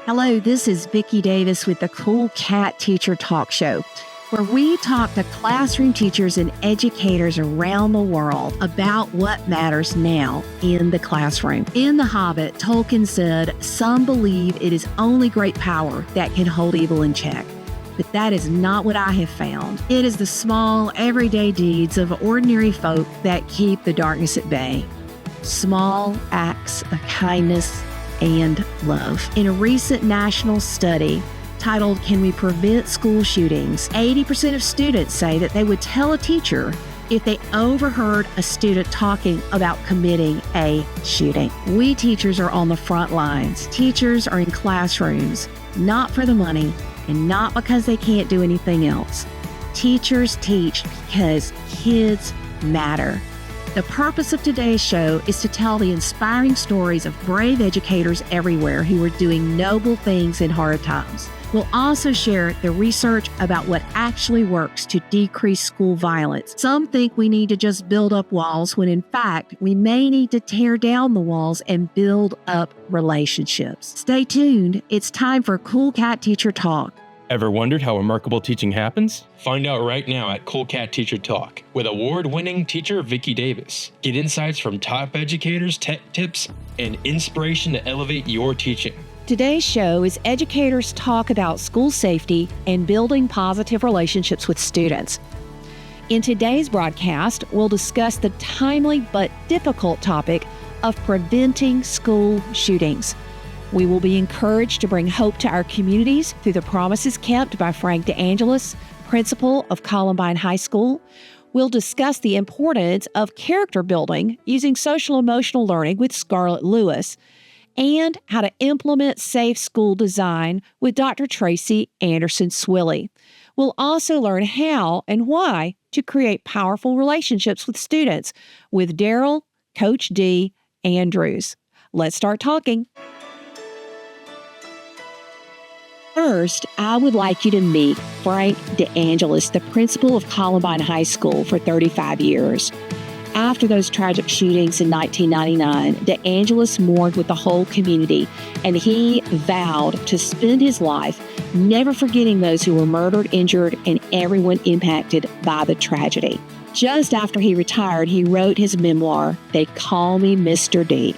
Hello, this is Vicki Davis with the Cool Cat Teacher Talk Show, where we talk to classroom teachers and educators around the world about what matters now in the classroom. In The Hobbit, Tolkien said, "Some believe it is only great power that can hold evil in check." But that is not what I have found. It is the small, everyday deeds of ordinary folk that keep the darkness at bay. Small acts of kindness and love. In a recent national study titled, "Can We Prevent School Shootings?" 80% of students say that they would tell a teacher if they overheard a student talking about committing a shooting. We teachers are on the front lines. Teachers are in classrooms, not for the money and not because they can't do anything else. Teachers teach because kids matter. The purpose of today's show is to tell the inspiring stories of brave educators everywhere who are doing noble things in hard times. We'll also share the research about what actually works to decrease school violence. Some think we need to just build up walls when in fact we may need to tear down the walls and build up relationships. Stay tuned. It's time for Cool Cat Teacher Talk. Ever wondered how remarkable teaching happens? Find out right now at Cool Cat Teacher Talk with award-winning teacher Vicki Davis. Get insights from top educators, tech tips, and inspiration to elevate your teaching. Today's show is educators talk about school safety and building positive relationships with students. In today's broadcast, we'll discuss the timely but difficult topic of preventing school shootings. We will be encouraged to bring hope to our communities through the promises kept by Frank DeAngelis, principal of Columbine High School. We'll discuss the importance of character building using social-emotional learning with Scarlett Lewis, and how to implement safe school design with Dr. Tracy Anderson-Swilley. We'll also learn how and why to create powerful relationships with students with Daryl, Coach D. Andrews. Let's start talking. First, I would like you to meet Frank DeAngelis, the principal of Columbine High School for 35 years. After those tragic shootings in 1999, DeAngelis mourned with the whole community, and he vowed to spend his life never forgetting those who were murdered, injured, and everyone impacted by the tragedy. Just after he retired, he wrote his memoir, They Call Me Mr. D.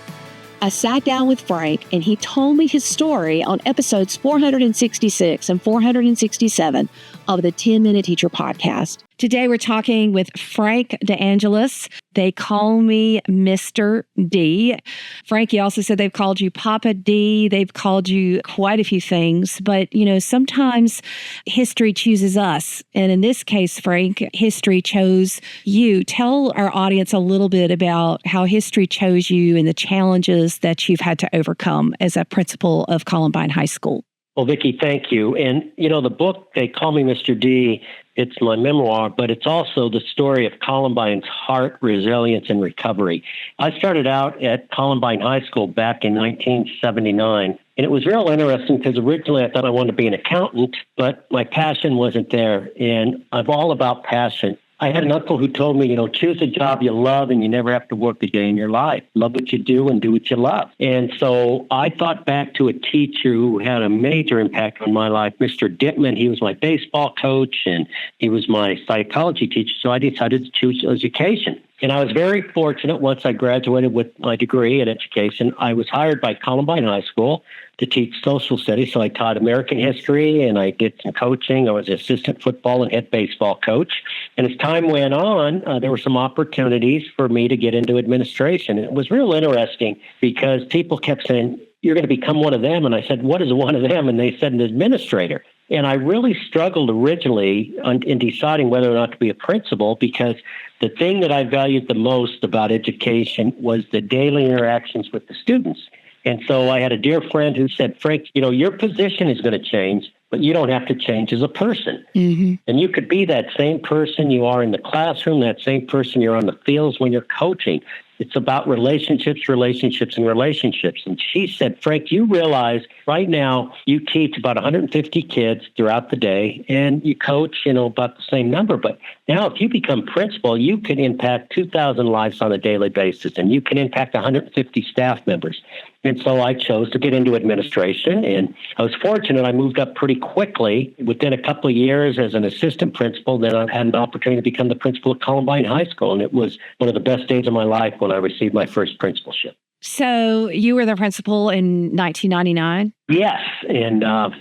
I sat down with Frank, and he told me his story on episodes 466 and 467 of the 10-Minute Teacher podcast. Today, we're talking with Frank DeAngelis. They call me Mr. D. Frank, you also said they've called you Papa D. They've called you quite a few things, but, sometimes history chooses us. And in this case, Frank, history chose you. Tell our audience a little bit about how history chose you and the challenges that you've had to overcome as a principal of Columbine High School. Well, Vicki, thank you. And, the book, They Call Me Mr. D, it's my memoir, but it's also the story of Columbine's heart, resilience, and recovery. I started out at Columbine High School back in 1979, and it was real interesting because originally I thought I wanted to be an accountant, but my passion wasn't there, and I'm all about passion. I had an uncle who told me, choose a job you love and you never have to work a day in your life. Love what you do and do what you love. And so I thought back to a teacher who had a major impact on my life, Mr. Dittman. He was my baseball coach and he was my psychology teacher. So I decided to choose education. And I was very fortunate once I graduated with my degree in education. I was hired by Columbine High School to teach social studies. So I taught American history and I did some coaching. I was an assistant football and head baseball coach. And as time went on, there were some opportunities for me to get into administration. And it was real interesting because people kept saying, "You're going to become one of them." And I said, "What is one of them?" And they said, "An administrator." And I really struggled originally in deciding whether or not to be a principal because the thing that I valued the most about education was the daily interactions with the students. And so I had a dear friend who said, "Frank, your position is going to change, but you don't have to change as a person." Mm-hmm. And you could be that same person you are in the classroom, that same person you're on the fields when you're coaching. It's about relationships, relationships, and relationships. And she said, Frank, you realize right now you teach about 150 kids throughout the day and you coach, about the same number. But now if you become principal, you can impact 2,000 lives on a daily basis and you can impact 150 staff members. And so I chose to get into administration, and I was fortunate. I moved up pretty quickly. Within a couple of years as an assistant principal, then I had an opportunity to become the principal at Columbine High School, and it was one of the best days of my life when I received my first principalship. So you were the principal in 1999? Yes, and I'll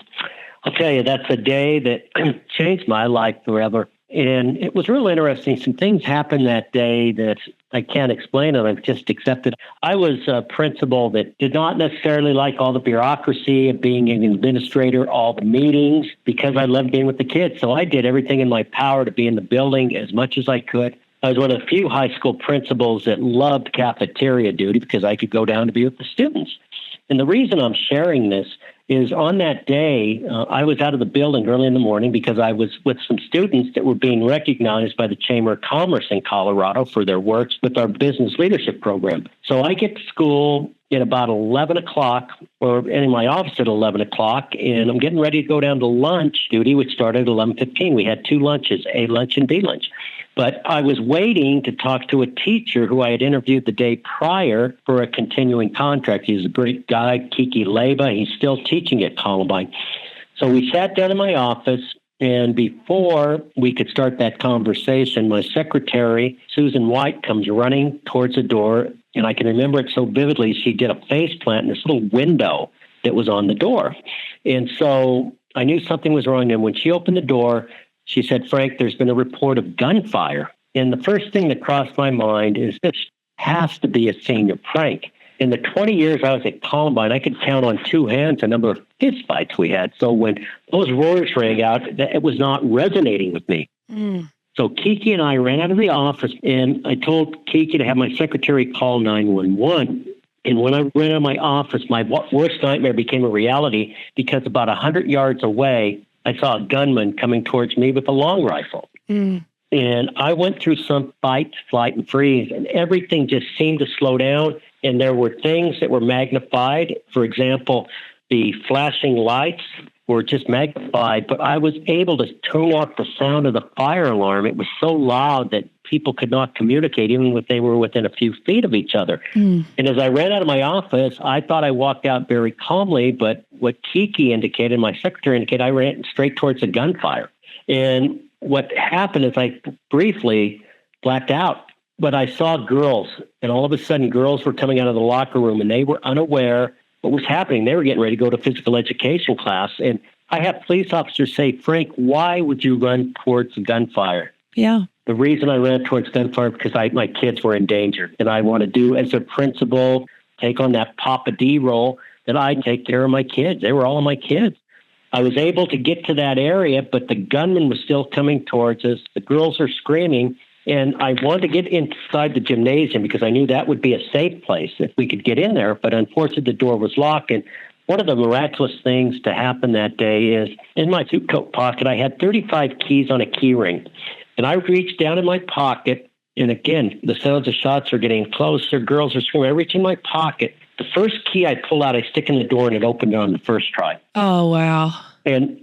tell you, that's a day that changed my life forever. And it was real interesting. Some things happened that day that I can't explain, and I've just accepted. I was a principal that did not necessarily like all the bureaucracy of being an administrator, all the meetings, because I loved being with the kids. So I did everything in my power to be in the building as much as I could. I was one of the few high school principals that loved cafeteria duty because I could go down to be with the students. And the reason I'm sharing this is on that day, I was out of the building early in the morning because I was with some students that were being recognized by the Chamber of Commerce in Colorado for their works with our business leadership program. So I get to school at about 11 o'clock, or in my office at 11 o'clock, and I'm getting ready to go down to lunch duty, which started at 11:15. We had two lunches, A lunch and B lunch. But I was waiting to talk to a teacher who I had interviewed the day prior for a continuing contract. He's a great guy, Kiki Leba. He's still teaching at Columbine. So we sat down in my office, and before we could start that conversation, my secretary, Susan White, comes running towards the door, and I can remember it so vividly. She did a face plant in this little window that was on the door. And so I knew something was wrong. And when she opened the door, she said, Frank, there's been a report of gunfire. And the first thing that crossed my mind is this has to be a senior prank. In the 20 years I was at Columbine, I could count on two hands the number of fist fights we had. So when those roars rang out, it was not resonating with me. So Kiki and I ran out of the office, and I told Kiki to have my secretary call 911. And when I ran out of my office, my worst nightmare became a reality because about 100 yards away, I saw a gunman coming towards me with a long rifle. And I went through some fight, flight, and freeze, and everything just seemed to slow down. And there were things that were magnified. For example, the flashing lights were just magnified, but I was able to turn off the sound of the fire alarm. It was so loud that people could not communicate, even if they were within a few feet of each other. And as I ran out of my office, I thought I walked out very calmly, but what Kiki indicated, my secretary indicated, I ran straight towards the gunfire. And what happened is I briefly blacked out, but I saw girls, and all of a sudden girls were coming out of the locker room, and they were unaware what was happening. They were getting ready to go to physical education class. And I had police officers say, Frank, why would you run towards the gunfire? Yeah. The reason I ran towards gunfire because my kids were in danger. And I want to do, as a principal, take on that Papa D role that I take care of my kids. They were all of my kids. I was able to get to that area, but the gunman was still coming towards us. The girls are screaming. And I wanted to get inside the gymnasium because I knew that would be a safe place if we could get in there. But unfortunately, the door was locked. And one of the miraculous things to happen that day is in my suit coat pocket, I had 35 keys on a key ring. And I reached down in my pocket. And again, the sounds of shots are getting closer. Girls are screaming. I reach in my pocket. The first key I pull out, I stick in the door, and it opened on the first try. Oh, wow. And,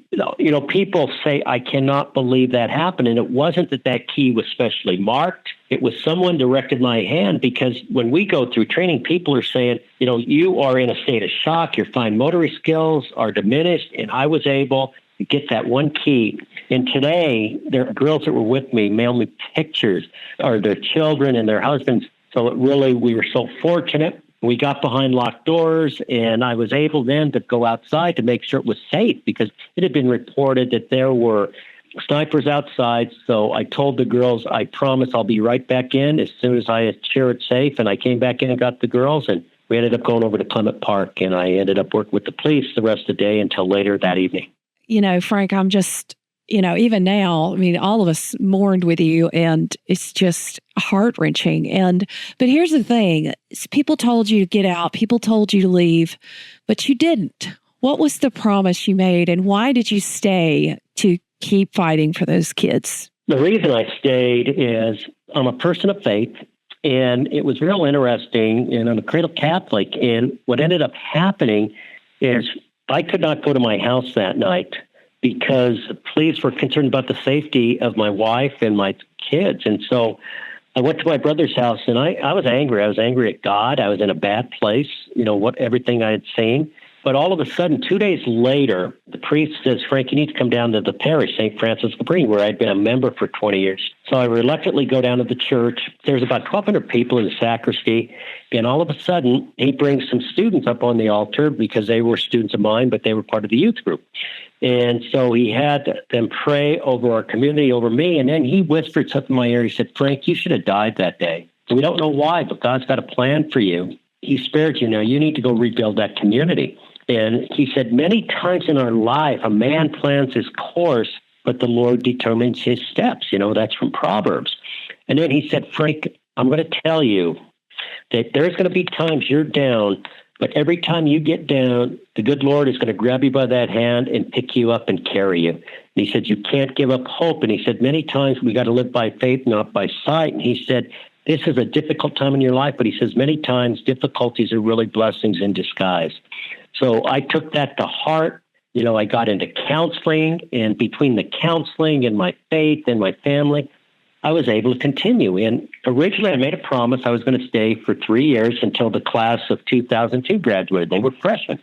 people say, I cannot believe that happened. And it wasn't that key was specially marked. It was someone directed my hand, because when we go through training, people are saying, you are in a state of shock. Your fine motor skills are diminished. And I was able to get that one key. And today, there are girls that were with me mail me pictures of their children and their husbands. So we were so fortunate. We got behind locked doors, and I was able then to go outside to make sure it was safe, because it had been reported that there were snipers outside. So I told the girls, I promise I'll be right back in as soon as I ensure it's safe. And I came back in and got the girls, and we ended up going over to Clement Park, and I ended up working with the police the rest of the day until later that evening. Frank, I'm just, even now, all of us mourned with you, and it's just heart-wrenching. But here's the thing. People told you to get out. People told you to leave, but you didn't. What was the promise you made, and why did you stay to keep fighting for those kids? The reason I stayed is I'm a person of faith, And it was real interesting. And I'm a cradle Catholic. And what ended up happening is I could not go to my house that night because the police were concerned about the safety of my wife and my kids. And so I went to my brother's house, and I was angry. I was angry at God. I was in a bad place, everything I had seen. But all of a sudden, 2 days later, the priest says, Frank, you need to come down to the parish, St. Francis of Capri, where I'd been a member for 20 years. So I reluctantly go down to the church. There's about 1,200 people in the sacristy. And all of a sudden, he brings some students up on the altar because they were students of mine, but they were part of the youth group. And so he had them pray over our community, over me. And then he whispered something in my ear. He said, Frank, you should have died that day. We don't know why, but God's got a plan for you. He spared you. Now you need to go rebuild that community. And he said, many times in our life, a man plans his course, but the Lord determines his steps. That's from Proverbs. And then he said, Frank, I'm going to tell you that there's going to be times you're down, but every time you get down, the good Lord is going to grab you by that hand and pick you up and carry you. And he said, you can't give up hope. And he said, many times we got to live by faith, not by sight. And he said, this is a difficult time in your life, but he says, many times difficulties are really blessings in disguise. So I took that to heart. I got into counseling, and between the counseling and my faith and my family, I was able to continue. And originally I made a promise I was going to stay for 3 years until the class of 2002 graduated. They were freshmen.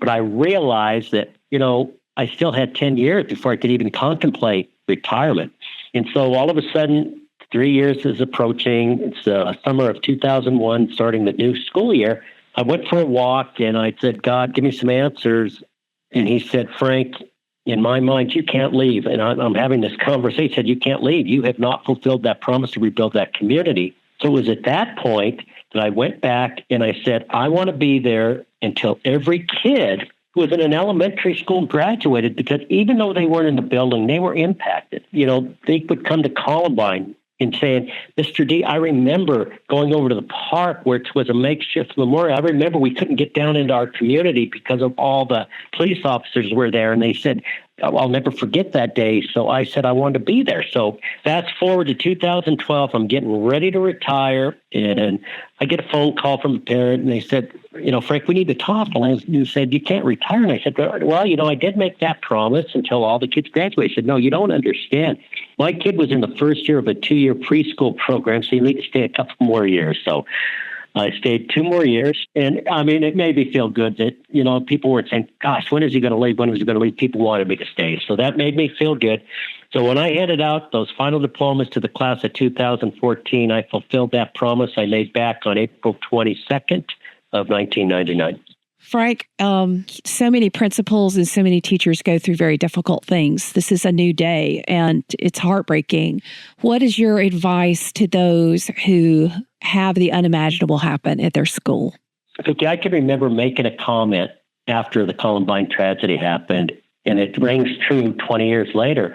But I realized that, I still had 10 years before I could even contemplate retirement. And so all of a sudden, 3 years is approaching. It's the summer of 2001, starting the new school year. I went for a walk, and I said, God, give me some answers. And he said, Frank, in my mind, you can't leave. And I'm having this conversation. He said, you can't leave. You have not fulfilled that promise to rebuild that community. So it was at that point that I went back and I said, I want to be there until every kid who was in an elementary school graduated, because even though they weren't in the building, they were impacted. They would come to Columbine and saying, Mr. D, I remember going over to the park where it was a makeshift memorial. I remember we couldn't get down into our community because of all the police officers were there. And they said, I'll never forget that day. So I said I wanted to be there. So fast forward to 2012, I'm getting ready to retire. And I get a phone call from a parent, and they said, Frank, we need to talk. And you said, you can't retire. And I said, well, I did make that promise until all the kids graduate. I said, no, you don't understand. My kid was in the first year of a 2-year preschool program, so you need to stay a couple more years. So I stayed 2 more years. And it made me feel good that, people weren't saying, gosh, when is he going to leave? When is he going to leave? People wanted me to stay. So that made me feel good. So when I handed out those final diplomas to the class of 2014, I fulfilled that promise I made back on April 22nd of 1999. Frank, so many principals and so many teachers go through very difficult things. This is a new day, and it's heartbreaking. What is your advice to those who have the unimaginable happen at their school? Okay, I can remember making a comment after the Columbine tragedy happened, and it rings true 20 years later.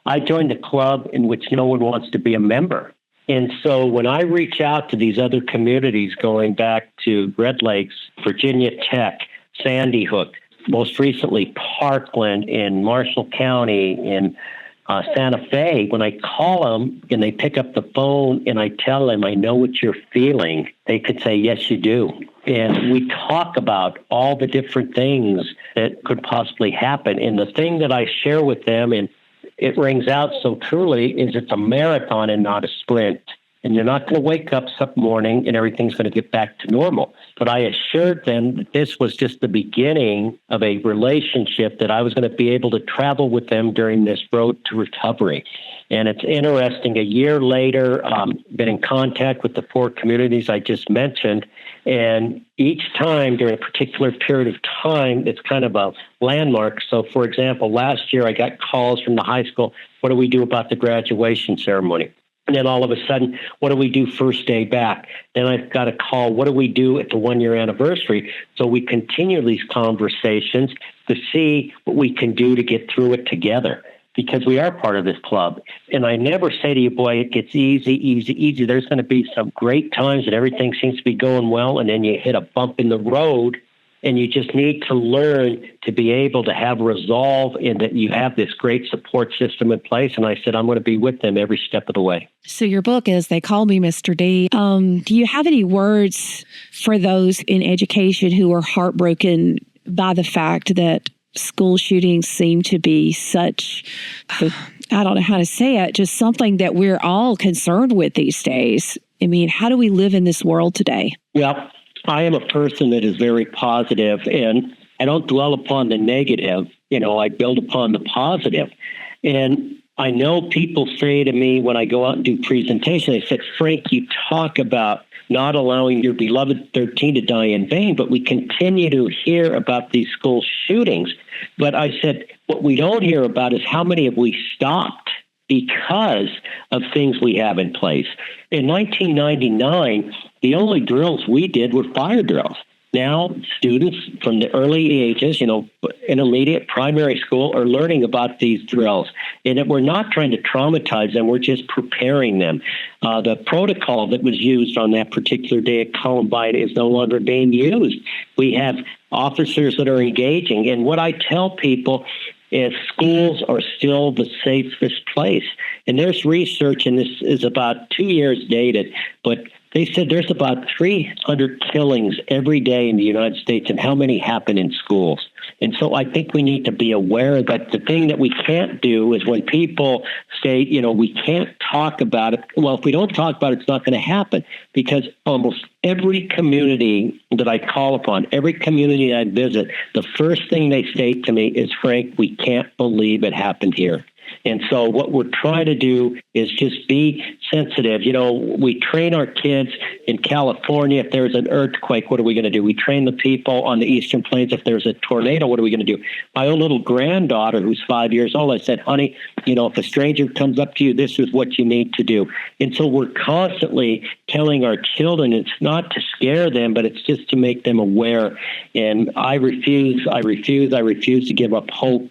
I joined a club in which no one wants to be a member. And so when I reach out to these other communities, going back to Red Lakes, Virginia Tech, Sandy Hook, most recently Parkland in Marshall County, in Santa Fe, when I call them and they pick up the phone and I tell them, I know what you're feeling, they could say, yes, you do. And we talk about all the different things that could possibly happen. And the thing that I share with them, and it rings out so truly, is it's a marathon and not a sprint. And you're not going to wake up some morning and everything's going to get back to normal. But I assured them that this was just the beginning of a relationship, that I was going to be able to travel with them during this road to recovery. And it's interesting, a year later, been in contact with the 4 communities I just mentioned. And each time during a particular period of time, it's kind of a landmark. So, for example, last year I got calls from the high school, what do we do about the graduation ceremony? And then all of a sudden, what do we do first day back? Then I've got a call, what do we do at the 1-year anniversary? So we continue these conversations to see what we can do to get through it together, because we are part of this club. And I never say to you, boy, it gets easy. There's going to be some great times that everything seems to be going well, and then you hit a bump in the road, And you just need to learn to be able to have resolve and that you have this great support system in place. And I said, I'm going to be with them every step of the way. So your book is They Call Me Mr. D. Do you have any words for those in education who are heartbroken by the fact that school shootings seem to be such, I don't know how to say it, just something that we're all concerned with these days? I mean, how do we live in this world today? Well, I am a person that is very positive, and I don't dwell upon the negative. I build upon the positive. And I know people say to me when I go out and do presentations, they said, Frank, you talk about not allowing your beloved 13 to die in vain, but we continue to hear about these school shootings. But I said, what we don't hear about is how many have we stopped because of things we have in place. In 1999, the only drills we did were fire drills. Now, students from the early ages, intermediate, primary school, are learning about these drills. And we're not trying to traumatize them. We're just preparing them. The protocol that was used on that particular day at Columbine is no longer being used. We have officers that are engaging. And what I tell people is schools are still the safest place. And there's research, and this is about 2 years dated, but they said there's about 300 killings every day in the United States, and how many happen in schools. And so I think we need to be aware that the thing that we can't do is when people say, we can't talk about it. Well, if we don't talk about it, it's not going to happen, because almost every community that I call upon, every community I visit, the first thing they say to me is, Frank, we can't believe it happened here. And so what we're trying to do is just be sensitive. We train our kids in California. If there's an earthquake, what are we going to do? We train the people on the Eastern Plains. If there's a tornado, what are we going to do? My own little granddaughter, who's 5 years old, I said, honey, if a stranger comes up to you, this is what you need to do. And so we're constantly telling our children, it's not to scare them, but it's just to make them aware. And I refuse to give up hope.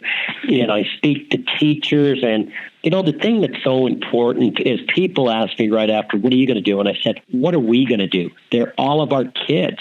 And I speak to teachers. And, the thing that's so important is people ask me right after, what are you going to do? And I said, what are we going to do? They're all of our kids.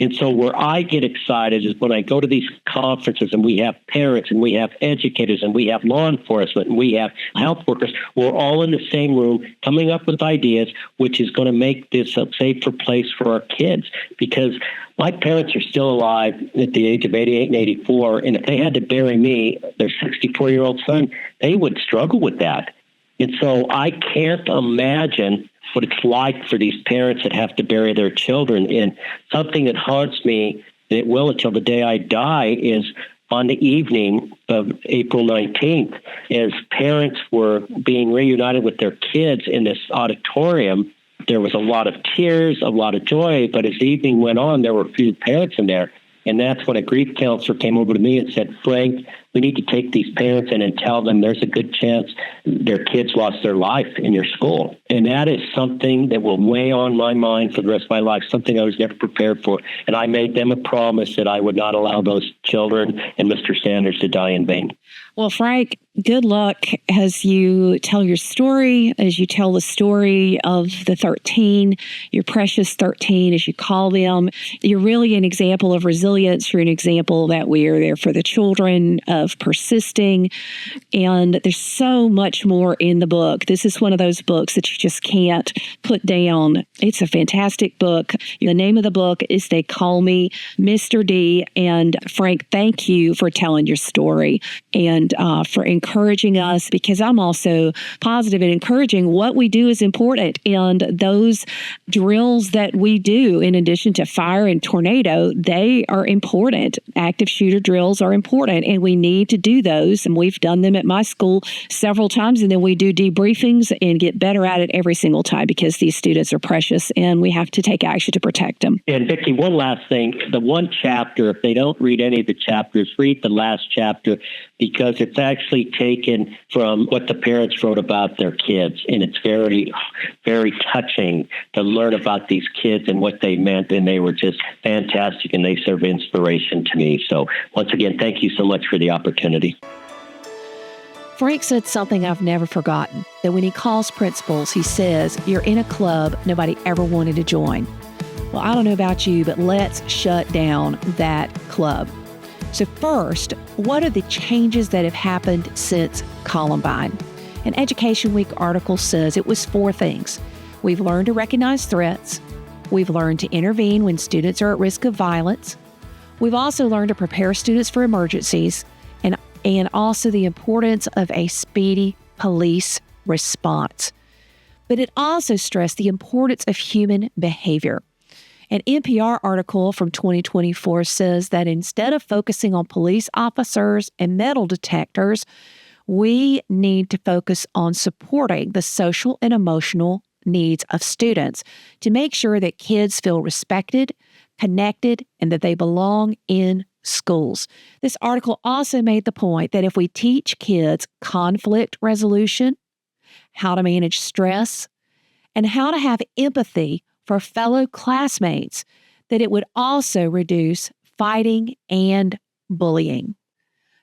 And so where I get excited is when I go to these conferences and we have parents and we have educators and we have law enforcement and we have health workers. We're all in the same room coming up with ideas, which is going to make this a safer place for our kids. Because my parents are still alive at the age of 88 and 84, and if they had to bury me, their 64-year-old son, they would struggle with that. And so I can't imagine what it's like for these parents that have to bury their children. And something that haunts me, and it will until the day I die, is on the evening of April 19th, as parents were being reunited with their kids in this auditorium. There was a lot of tears, a lot of joy, but as the evening went on, there were a few parents in there. And that's when a grief counselor came over to me and said, Frank, we need to take these parents in and tell them there's a good chance their kids lost their life in your school. And that is something that will weigh on my mind for the rest of my life, something I was never prepared for. And I made them a promise that I would not allow those children and Mr. Sanders to die in vain. Well, Frank, good luck as you tell your story, as you tell the story of the 13, your precious 13, as you call them. You're really an example of resilience. You're an example that we are there for the children, of persisting. And there's so much more in the book. This is one of those books that you just can't put down. It's a fantastic book. The name of the book is They Call Me Mr. D. And Frank, thank you for telling your story and for encouraging us, because I'm also positive and encouraging what we do is important. And those drills that we do, in addition to fire and tornado, they are important. Active shooter drills are important, and we need to do those. And we've done them at my school several times, and then we do debriefings and get better at it every single time, because these students are precious and we have to take action to protect them. And Vicki, one last thing. The one chapter, if they don't read any of the chapters, read the last chapter, because it's actually taken from what the parents wrote about their kids. And it's very, very touching to learn about these kids and what they meant. And they were just fantastic, and they serve inspiration to me. So once again, thank you so much for the opportunity. Frank said something I've never forgotten, that when he calls principals, he says, you're in a club nobody ever wanted to join. Well, I don't know about you, but let's shut down that club. So first, what are the changes that have happened since Columbine? An Education Week article says it was 4 things. We've learned to recognize threats. We've learned to intervene when students are at risk of violence. We've also learned to prepare students for emergencies and also the importance of a speedy police response. But it also stressed the importance of human behavior. An NPR article from 2024 says that instead of focusing on police officers and metal detectors, we need to focus on supporting the social and emotional needs of students to make sure that kids feel respected, connected, and that they belong in schools. This article also made the point that if we teach kids conflict resolution, how to manage stress, and how to have empathy for fellow classmates, that it would also reduce fighting and bullying.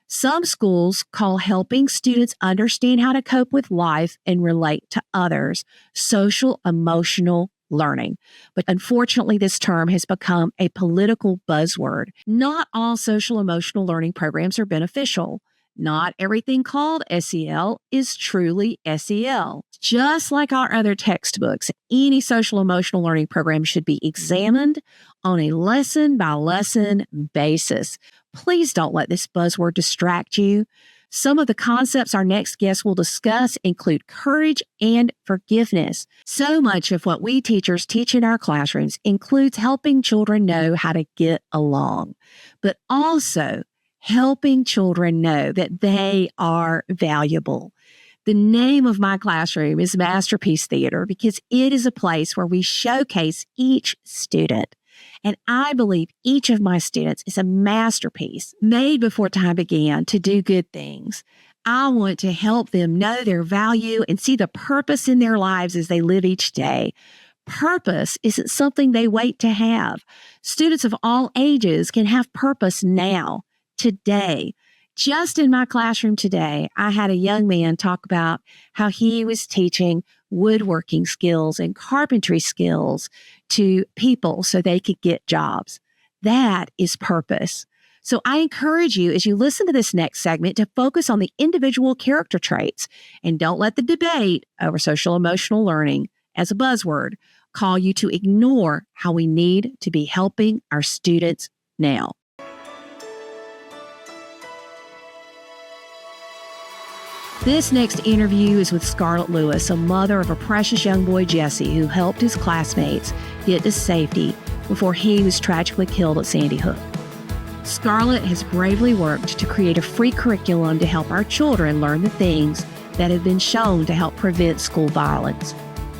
Some schools call helping students understand how to cope with life and relate to others social emotional learning. But unfortunately, this term has become a political buzzword. Not all social emotional learning programs are beneficial. Not everything called SEL is truly SEL. Just like our other textbooks, any social emotional learning program should be examined on a lesson-by-lesson basis. Please don't let this buzzword distract you. Some of the concepts our next guest will discuss include courage and forgiveness. So much of what we teachers teach in our classrooms includes helping children know how to get along, but also helping children know that they are valuable. The name of my classroom is Masterpiece Theater because it is a place where we showcase each student. And I believe each of my students is a masterpiece made before time began to do good things. I want to help them know their value and see the purpose in their lives as they live each day. Purpose isn't something they wait to have. Students of all ages can have purpose now, today. Just in my classroom today, I had a young man talk about how he was teaching woodworking skills and carpentry skills to people so they could get jobs. That is purpose. So I encourage you, as you listen to this next segment, to focus on the individual character traits and don't let the debate over social emotional learning as a buzzword call you to ignore how we need to be helping our students now. This next interview is with Scarlett Lewis, a mother of a precious young boy, Jesse, who helped his classmates get to safety before he was tragically killed at Sandy Hook. Scarlett has bravely worked to create a free curriculum to help our children learn the things that have been shown to help prevent school violence.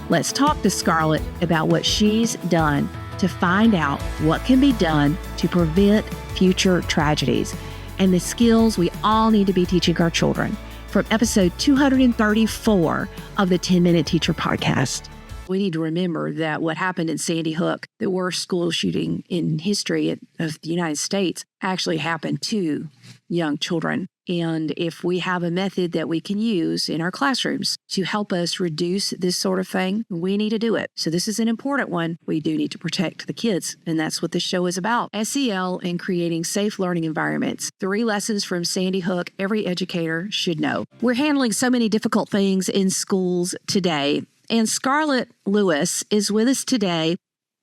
Let's talk to Scarlett about what she's done to find out what can be done to prevent future tragedies and the skills we all need to be teaching our children. From episode 234 of the 10-Minute Teacher Podcast. We need to remember that what happened in Sandy Hook, the worst school shooting in history of the United States, actually happened to young children. And if we have a method that we can use in our classrooms to help us reduce this sort of thing, we need to do it. So this is an important one. We do need to protect the kids, and that's what this show is about. SEL and creating safe learning environments. 3 lessons from Sandy Hook every educator should know. We're handling so many difficult things in schools today, and Scarlett Lewis is with us today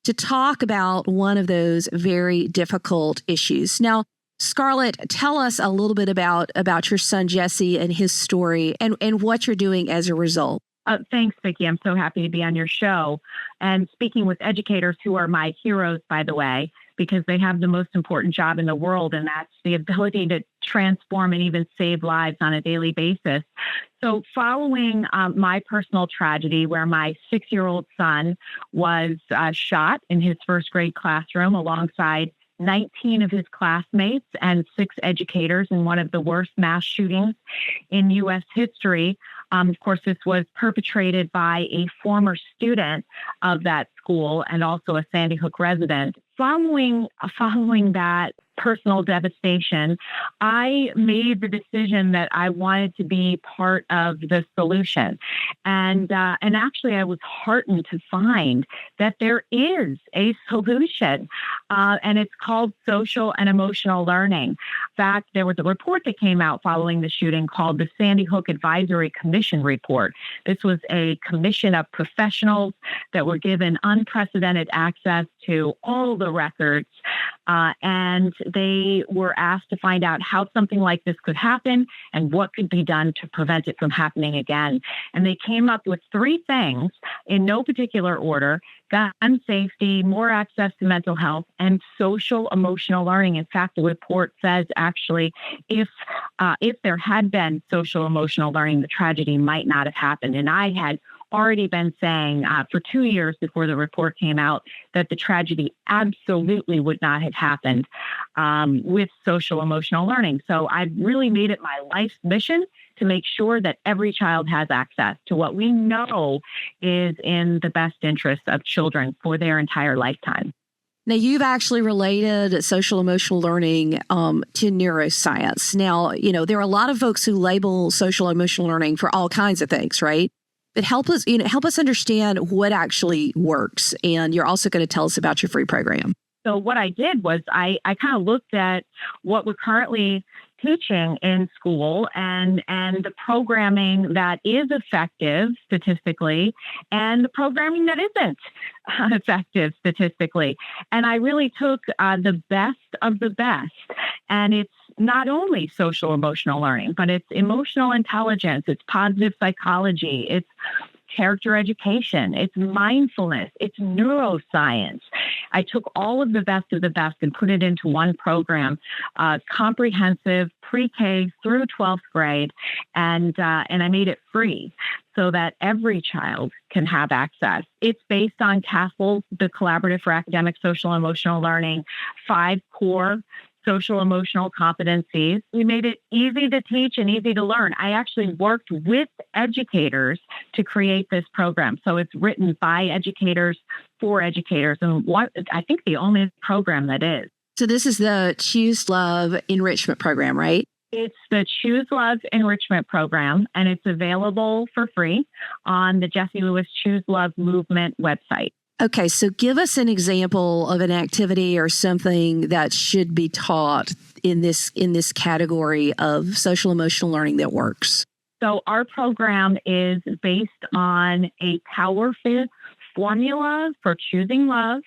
to talk about one of those very difficult issues. Now, Scarlett, tell us a little bit about your son, Jesse, and his story and what you're doing as a result. Thanks, Vicki. I'm so happy to be on your show and speaking with educators who are my heroes, by the way, because they have the most important job in the world, and that's the ability to transform and even save lives on a daily basis. So following my personal tragedy where my 6-year-old son was shot in his first grade classroom alongside 19 of his classmates and 6 educators in one of the worst mass shootings in U.S. history. Of course, this was perpetrated by a former student of that school and also a Sandy Hook resident. Following that personal devastation, I made the decision that I wanted to be part of the solution. And actually, I was heartened to find that there is a solution, and it's called social and emotional learning. In fact, there was a report that came out following the shooting called the Sandy Hook Advisory Commission Report. This was a commission of professionals that were given unprecedented access to all the records, and they were asked to find out how something like this could happen and what could be done to prevent it from happening again. And they came up with three things in no particular order: gun safety, more access to mental health, and social emotional learning. In fact, the report says actually if there had been social emotional learning, the tragedy might not have happened. And I had already been saying for 2 years before the report came out that the tragedy absolutely would not have happened with social emotional learning. So I've really made it my life's mission to make sure that every child has access to what we know is in the best interest of children for their entire lifetime. Now, you've actually related social emotional learning to neuroscience. Now, there are a lot of folks who label social emotional learning for all kinds of things, right? But help us understand what actually works. And you're also going to tell us about your free program. So what I did was I kind of looked at what we're currently teaching in school and the programming that is effective statistically and the programming that isn't effective statistically. And I really took the best of the best. And it's not only social emotional learning, but it's emotional intelligence, it's positive psychology, it's character education, it's mindfulness, it's neuroscience. I took all of the best and put it into one program, comprehensive pre-K through 12th grade, and I made it free so that every child can have access. It's based on CASEL, the Collaborative for Academic, Social, and Emotional Learning, 5 core social emotional competencies. We made it easy to teach and easy to learn. I actually worked with educators to create this program. So it's written by educators for educators, and I think the only program that is. So this is the Choose Love Enrichment Program, right? It's the Choose Love Enrichment Program, and it's available for free on the Jessie Lewis Choose Love Movement website. Okay, so give us an example of an activity or something that should be taught in this category of social emotional learning that works. So our program is based on a powerful formula for choosing love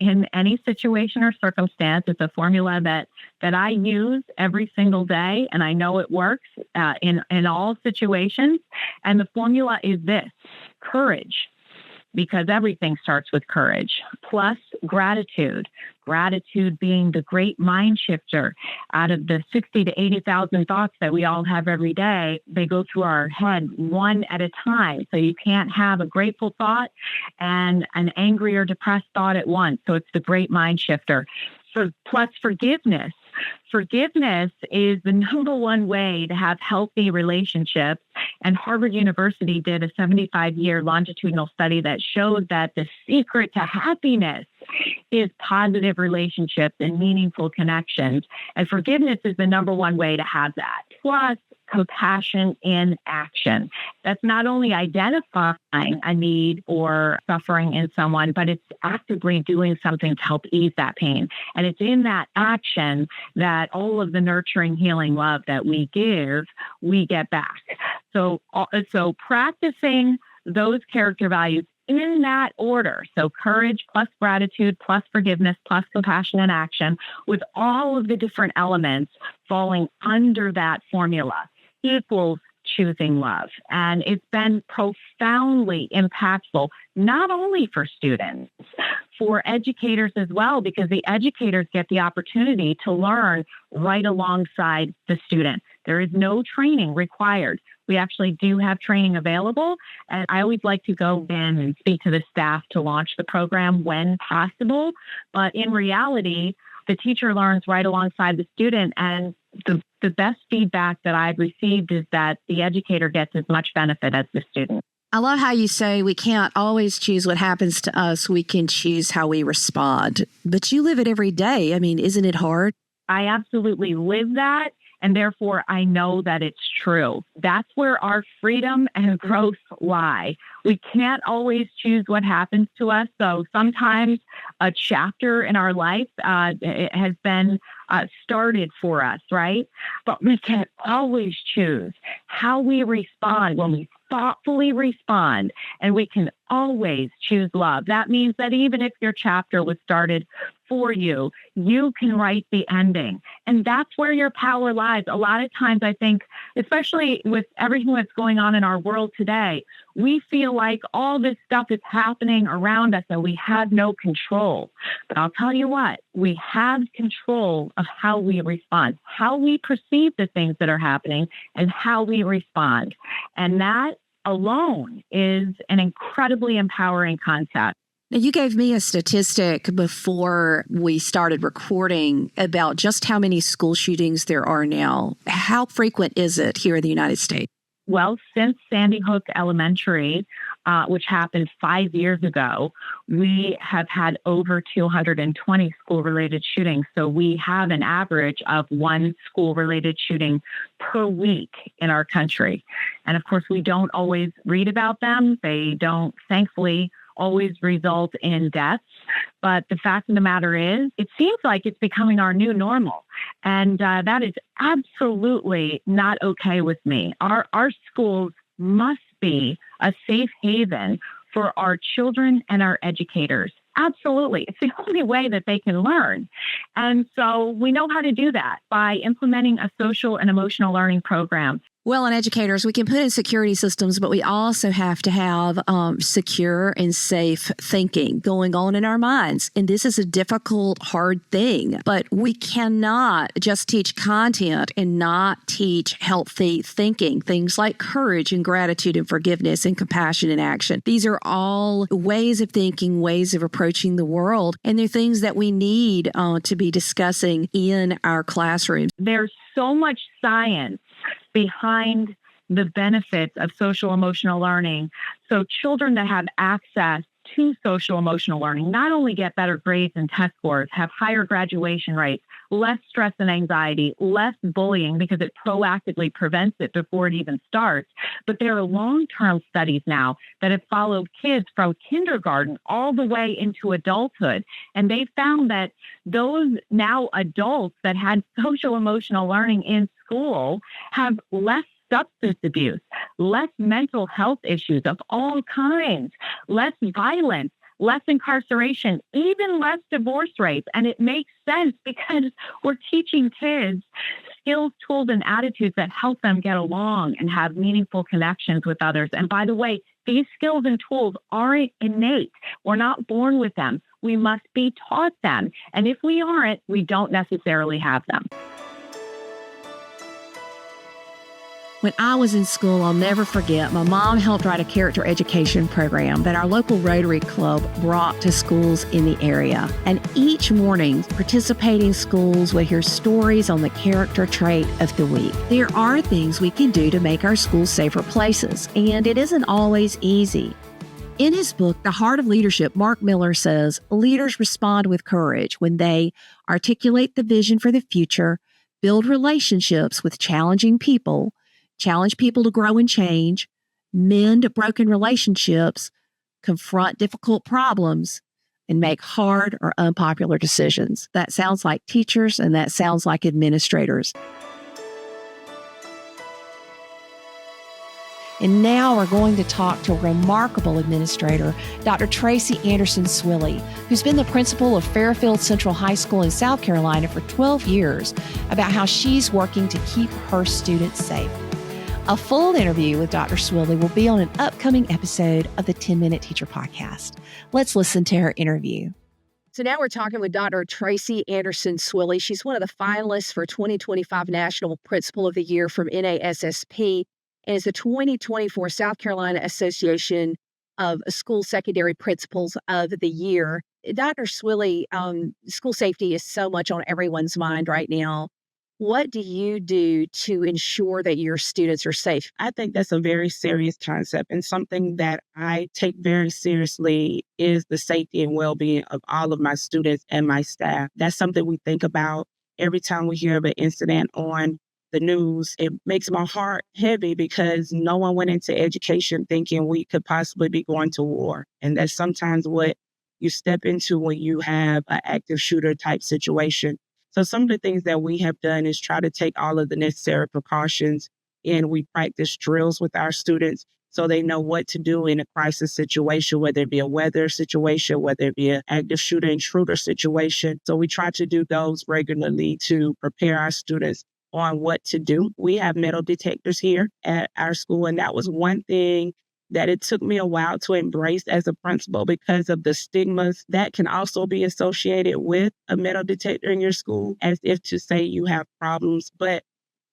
in any situation or circumstance. It's a formula that I use every single day, and I know it works in all situations. And the formula is this: courage, because everything starts with courage, plus gratitude. Gratitude being the great mind shifter. Out of the 60 to 80,000 thoughts that we all have every day, they go through our head one at a time. So you can't have a grateful thought and an angry or depressed thought at once. So it's the great mind shifter. Plus forgiveness. Forgiveness is the number one way to have healthy relationships. And Harvard University did a 75-year longitudinal study that showed that the secret to happiness is positive relationships and meaningful connections. And forgiveness is the number one way to have that. Plus compassion in action. That's not only identifying a need or suffering in someone, but it's actively doing something to help ease that pain. And it's in that action that all of the nurturing, healing love that we give, we get back. So practicing those character values in that order. So courage plus gratitude plus forgiveness plus compassion and action, with all of the different elements falling under that formula, equals choosing love. And it's been profoundly impactful, not only for students, for educators as well, because the educators get the opportunity to learn right alongside the student. There is no training required. We actually do have training available, and I always like to go in and speak to the staff to launch the program when possible. But in reality, the teacher learns right alongside the student, and the best feedback that I've received is that the educator gets as much benefit as the student. I love how you say we can't always choose what happens to us. We can choose how we respond. But you live it every day. I mean, isn't it hard? I absolutely live that. And therefore, I know that it's true. That's where our freedom and growth lie. We can't always choose what happens to us. So sometimes a chapter in our life it has been started for us, right? But we can always choose how we respond when we thoughtfully respond, and we can always choose love. That means that even if your chapter was started for you, you can write the ending. And that's where your power lies. A lot of times, I think, especially with everything that's going on in our world today, we feel like all this stuff is happening around us and we have no control. But I'll tell you what, we have control of how we respond, how we perceive the things that are happening, and how we respond. And that alone is an incredibly empowering concept. Now, you gave me a statistic before we started recording about just how many school shootings there are now. How frequent is it here in the United States? Well, since Sandy Hook Elementary, which happened 5 years ago, we have had over 220 school-related shootings. So we have an average of one school-related shooting per week in our country. And of course, we don't always read about them. They don't, thankfully, always result in deaths. But the fact of the matter is, it seems like it's becoming our new normal. And that is absolutely not okay with me. Our schools must be a safe haven for our children and our educators. Absolutely. It's the only way that they can learn. And so we know how to do that by implementing a social and emotional learning program. Well, and educators, we can put in security systems, but we also have to have secure and safe thinking going on in our minds. And this is a difficult, hard thing, but we cannot just teach content and not teach healthy thinking, things like courage and gratitude and forgiveness and compassion and action. These are all ways of thinking, ways of approaching the world, and they're things that we need to be discussing in our classrooms. There's so much science behind the benefits of social emotional learning. So children that have access to social emotional learning not only get better grades and test scores, have higher graduation rates, less stress and anxiety, less bullying because it proactively prevents it before it even starts. But there are long-term studies now that have followed kids from kindergarten all the way into adulthood. And they found that those now adults that had social emotional learning in school have less substance abuse, less mental health issues of all kinds, less violence, less incarceration, even less divorce rates. And it makes sense because we're teaching kids skills, tools, and attitudes that help them get along and have meaningful connections with others. And by the way, these skills and tools aren't innate. We're not born with them. We must be taught them. And if we aren't, we don't necessarily have them. When I was in school, I'll never forget, my mom helped write a character education program that our local Rotary Club brought to schools in the area. And each morning, participating schools would hear stories on the character trait of the week. There are things we can do to make our schools safer places, and it isn't always easy. In his book, The Heart of Leadership, Mark Miller says, leaders respond with courage when they articulate the vision for the future, build relationships with challenging people, challenge people to grow and change, mend broken relationships, confront difficult problems, and make hard or unpopular decisions. That sounds like teachers, and that sounds like administrators. And now we're going to talk to a remarkable administrator, Dr. Tracy Anderson Swilley, who's been the principal of Fairfield Central High School in South Carolina for 12 years, about how she's working to keep her students safe. A full interview with Dr. Swilley will be on an upcoming episode of the 10-Minute Teacher Podcast. Let's listen to her interview. So now we're talking with Dr. Tracy Anderson Swilley. She's one of the finalists for 2025 National Principal of the Year from NASSP and is the 2024 South Carolina Association of School Secondary Principals of the Year. Dr. Swilley, school safety is so much on everyone's mind right now. What do you do to ensure that your students are safe? I think that's a very serious concept, and something that I take very seriously is the safety and well-being of all of my students and my staff. That's something we think about every time we hear of an incident on the news, it makes my heart heavy because no one went into education thinking we could possibly be going to war. And that's sometimes what you step into when you have an active shooter type situation. So some of the things that we have done is try to take all of the necessary precautions, and we practice drills with our students so they know what to do in a crisis situation, whether it be a weather situation, whether it be an active shooter intruder situation. So we try to do those regularly to prepare our students on what to do. We have metal detectors here at our school, and that was one thing that it took me a while to embrace as a principal because of the stigmas that can also be associated with a metal detector in your school, as if to say you have problems. But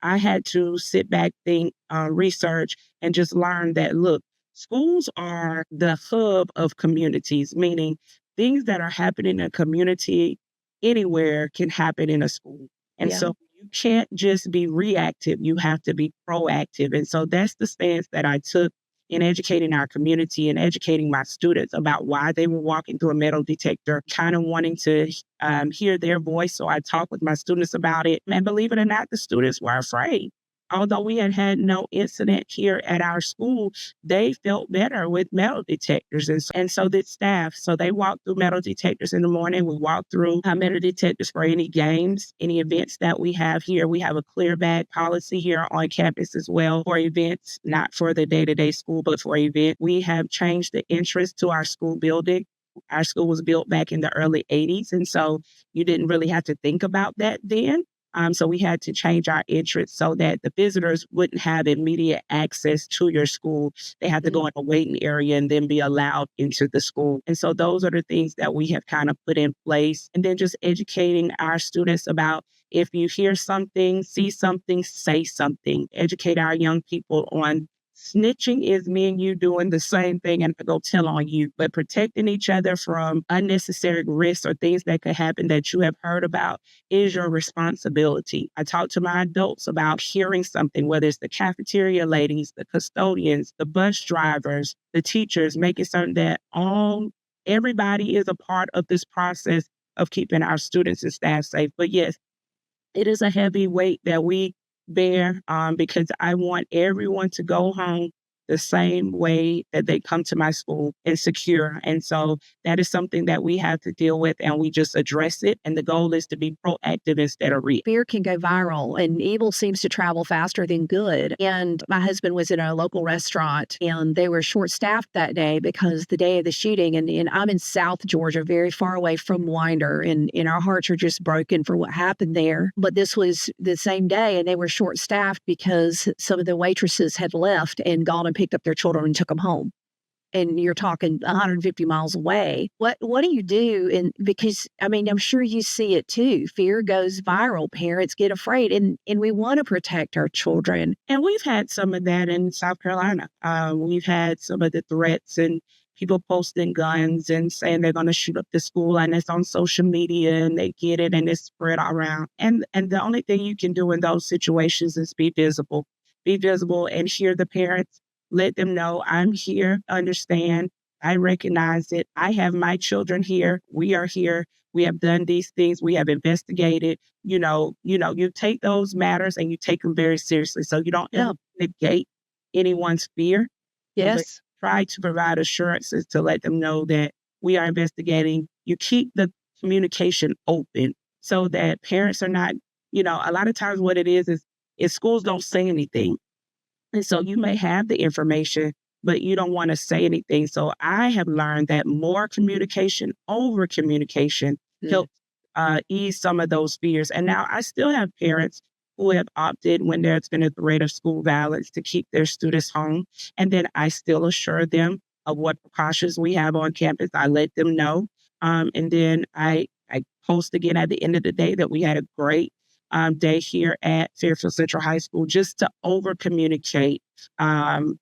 I had to sit back, think, research, and just learn that, look, schools are the hub of communities, meaning things that are happening in a community anywhere can happen in a school. And Yeah. so you can't just be reactive, you have to be proactive. And so that's the stance that I took in educating our community and educating my students about why they were walking through a metal detector, kind of wanting to hear their voice. So I talked with my students about it. And believe it or not, the students were afraid. Although we had had no incident here at our school, they felt better with metal detectors. And so did staff. So they walked through metal detectors in the morning. We walked through metal detectors for any games, any events that we have here. We have a clear bag policy here on campus as well for events, not for the day-to-day school, but for events. We have changed the entrance to our school building. Our school was built back in the early 80s. And so you didn't really have to think about that then. So we had to change our entrance so that the visitors wouldn't have immediate access to your school. They had to go in a waiting area and then be allowed into the school. And so those are the things that we have kind of put in place. And then just educating our students about, if you hear something, see something, say something. Educate our young people on snitching is me and you doing the same thing and go tell on you, but protecting each other from unnecessary risks or things that could happen that you have heard about is your responsibility. I talk to my adults about hearing something, whether it's the cafeteria ladies, the custodians, the bus drivers, the teachers, making certain that everybody is a part of this process of keeping our students and staff safe. But yes, it is a heavy weight that we bear because I want everyone to go home the same way that they come to my school and secure. And so that is something that we have to deal with, and we just address it. And the goal is to be proactive instead of reactive. Fear can go viral, and evil seems to travel faster than good. And my husband was in a local restaurant, and they were short-staffed that day because the day of the shooting, and I'm in South Georgia, very far away from Winder, and our hearts are just broken for what happened there. But this was the same day, and they were short-staffed because some of the waitresses had left and gone and picked up their children and took them home. And you're talking 150 miles away. What do you do? And because, I mean, I'm sure you see it too. Fear goes viral. Parents get afraid, and we want to protect our children. And we've had some of that in South Carolina. We've had some of the threats and people posting guns and saying they're going to shoot up the school, and it's on social media, and they get it and it's spread around. And the only thing you can do in those situations is be visible. Be visible and hear the parents. Let them know, I'm here, understand, I recognize it. I have my children here. We are here. We have done these things. We have investigated. You take those matters and you take them very seriously. So you don't negate anyone's fear. Yes. But try to provide assurances to let them know that we are investigating. You keep the communication open so that parents are not, a lot of times what it is schools don't say anything. And so you may have the information, but you don't want to say anything. So I have learned that more communication over communication helps ease some of those fears. And now I still have parents who have opted, when there's been a threat of school violence, to keep their students home. And then I still assure them of what precautions we have on campus. I let them know. And then I post again at the end of the day that we had a great day here at Fairfield Central High School, just to over communicate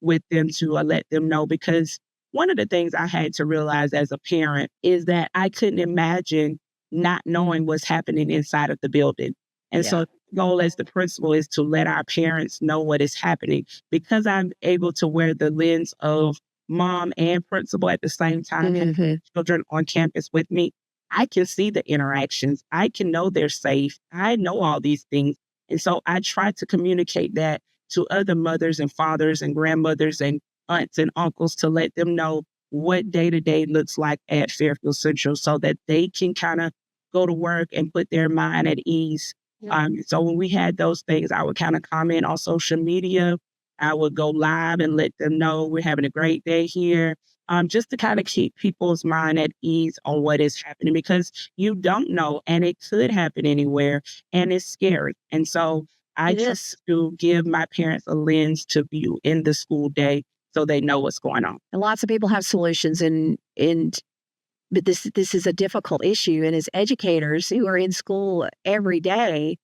with them, to let them know. Because one of the things I had to realize as a parent is that I couldn't imagine not knowing what's happening inside of the building. And so the goal as the principal is to let our parents know what is happening. Because I'm able to wear the lens of mom and principal at the same time, and children on campus with me, I can see the interactions. I can know they're safe. I know all these things. And so I try to communicate that to other mothers and fathers and grandmothers and aunts and uncles to let them know what day-to-day looks like at Fairfield Central so that they can kind of go to work and put their mind at ease. So when we had those things, I would kind of comment on social media. I would go live and let them know we're having a great day here, just to kind of keep people's mind at ease on what is happening because you don't know and it could happen anywhere and it's scary. And so I just to give my parents a lens to view in the school day so they know what's going on. And lots of people have solutions but this is a difficult issue. And as educators who are in school every day,